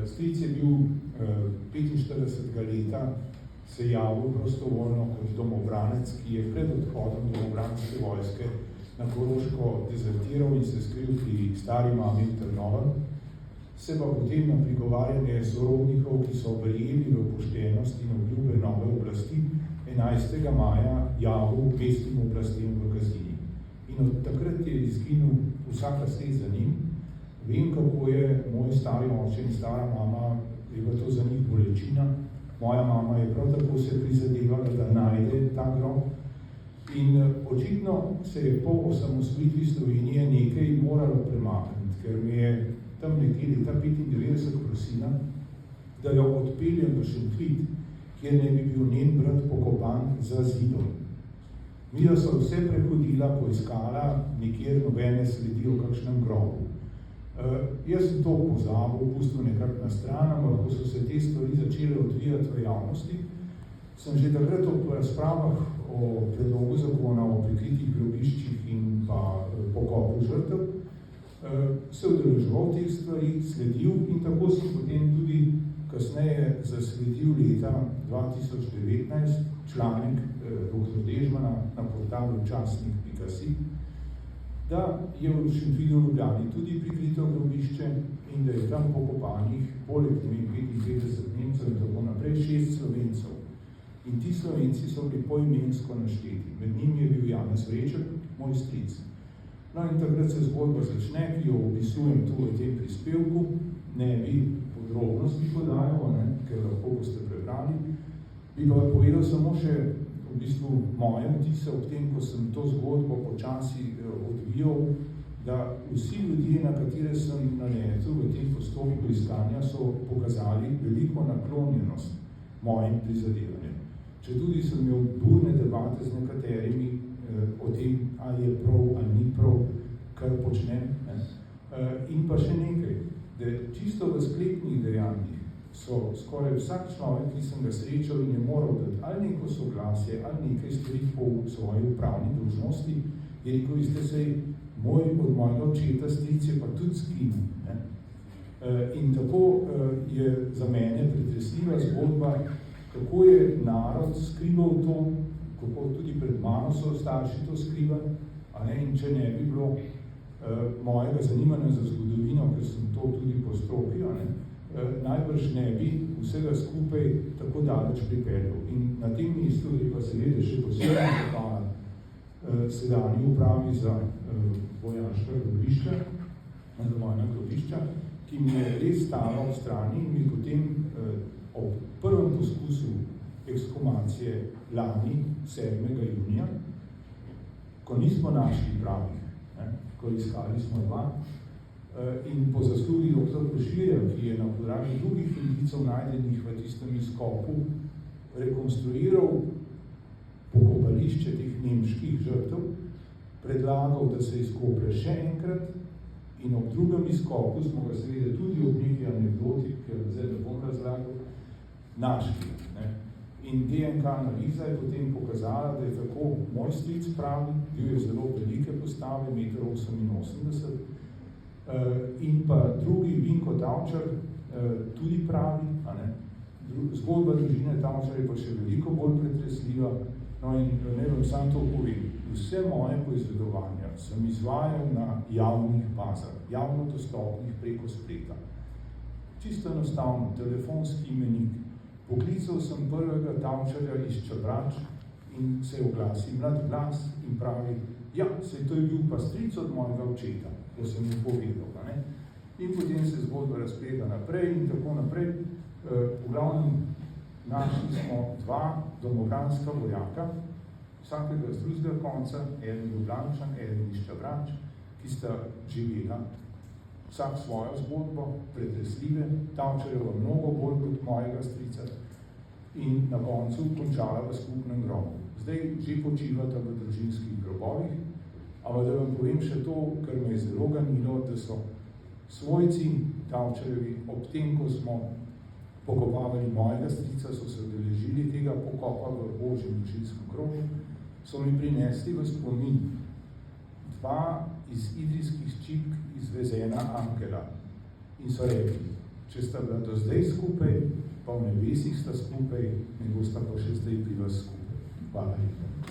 Stric je bil 45. leta se javil prostovoljno kot domobranec, ki je pred odhodom domobranske vojske na Koroško dezertiral in se skril pri stari mami v Trnovem, se pa potem na prigovarjanje sorodnikov, ki so verjeli v poštenost in obljube nove oblasti, 11. maja javil mestnim oblastem v Kazini. In od takrat je izginil vsaka sled za njim. Vem, kako je moj stari oče in stara mama, je bila to za njih bolečina. Moja mama je prav tako se prizadevala, da najde ta grob. In očitno se je po osamosvojitvi Slovenije nekaj moralo premakniti, ker mi je tam nekje leta 95 prosila, da jo odpeljem v Šentvid, kjer ne bi bil njen brat pokopan za zidom. Mida so vse prehodila, poiskala, nikjer nobene sledi v kakšnem grobu. Jaz sem to pozabil, pustil nekako na stran, ampak ko so se te stvari začele odvijati v javnosti, sem že takrat v razpravah o predlogu zakona o prikritih grobiščih in pa pokopu žrtev se udeleževal teh stvari, sledil in tako sem potem tudi kasneje zasledil leta 2019 članek dr. Dežmana na portalu časnik.si, da je v Šentvidu v Ljubljani tudi prikrito grobišče in da je tam pokopanih poleg 55 Nemcev in tako naprej 6 Slovencev. In ti Slovenci so bili poimensko našteti. Med njimi je bil Janez Vreček, moj stric. No in takrat se zgodba začne, ki jo opisujem tu v tem prispevku, ne bi podrobnosti podajal, ker lahko boste prebrali. Bi pa povedal samo še v bistvu moje vtise ob tem, ko sem to zgodbo počasi odvijal, da vsi ljudje, na katere sem naletel v tem postopku iskanja, so pokazali veliko naklonjenost mojim prizadevanjem. Če tudi sem imel burne debate z nekaterimi o tem, ali je prav, ali ni prav, kar počnem. In pa še nekaj, da čisto v sklepnih dejanjih so skoraj vsak človek, ki sem ga srečal in je moral dati ali neko soglasje, ali nekaj stvari po svoji upravni dolžnosti, je rekel, veste se, od mojega očeta stric je pa tudi skinil. In tako je za mene pretresljiva zgodba, kako je narod skrival to, kako tudi pred mano so starši to skrivali, in če ne bi bilo mojega zanimanja za zgodovino, ker sem to tudi po stroki, najbrž ne bi vsega skupaj tako daleč pripeljal. In na tem mestu je pa seveda še posebej zahvala sedanji upravi za vojaška grobišča, vojna grobišča, ki mi je res stala ob strani in mi potem ob prvem poskusu ekshumacije lani, 7. junija, ko nismo našli pravih, ko iskali smo dva, in po zaslugi dr. Koširja, ki je na podlagi drugih indicov najdenih v tistem izkopu rekonstruiral pokopališče teh nemških žrtev, predlagal, da se izkoplje še enkrat in ob drugem izkopu smo ga seveda tudi ob neki anekdoti, ker zdaj ne bom razlagal, našli. In DNK analiza je potem pokazala, da je tako moj stric pravi, bil je zelo velike postave, 1,88 m, in pa drugi Vinko Tavčar tudi pravi, zgodba družine Tavčar je pa še veliko bolj pretresljiva, no in ne vem, sam to povem. Vse moje poizvedovanja sem izvajal na javnih bazah, javno dostopnih preko spleta. Čisto enostavno, telefonski imenik. Poklical sem prvega Tavčarja iz Čabrač in se je oglasil mlad glas in pravi, ja, saj to je bil pa stric od mojega očeta, ko sem mu povedal. In potem se zgodba razpleta naprej in tako naprej. V glavnem našli smo dva domobranska vojaka, vsakega z drugega konca, eden Ljubljančan, eden iz Čabrač, ki sta živela vsak svojo zgodbo, pretresljive, Tavčarjeva mnogo bolj kot mojega strica in na koncu končala v skupnem grobu. Zdaj že počivata v družinskih grobovih, ampak da vam povem še to, kar me je zelo ganilo, da so svojci Tavčarjevi ob tem, ko smo pokopavali mojega strica, so se udeležili tega pokopa v Božjem družinskem krogu, so mi prinesli v spomin dva iz idrijskih ščipk izvezena angela in so rekli, če sta bila do zdaj skupaj, pa v nebesih sta skupaj, ne bosta pa še zdaj pri vas skupaj. Hvala lepa.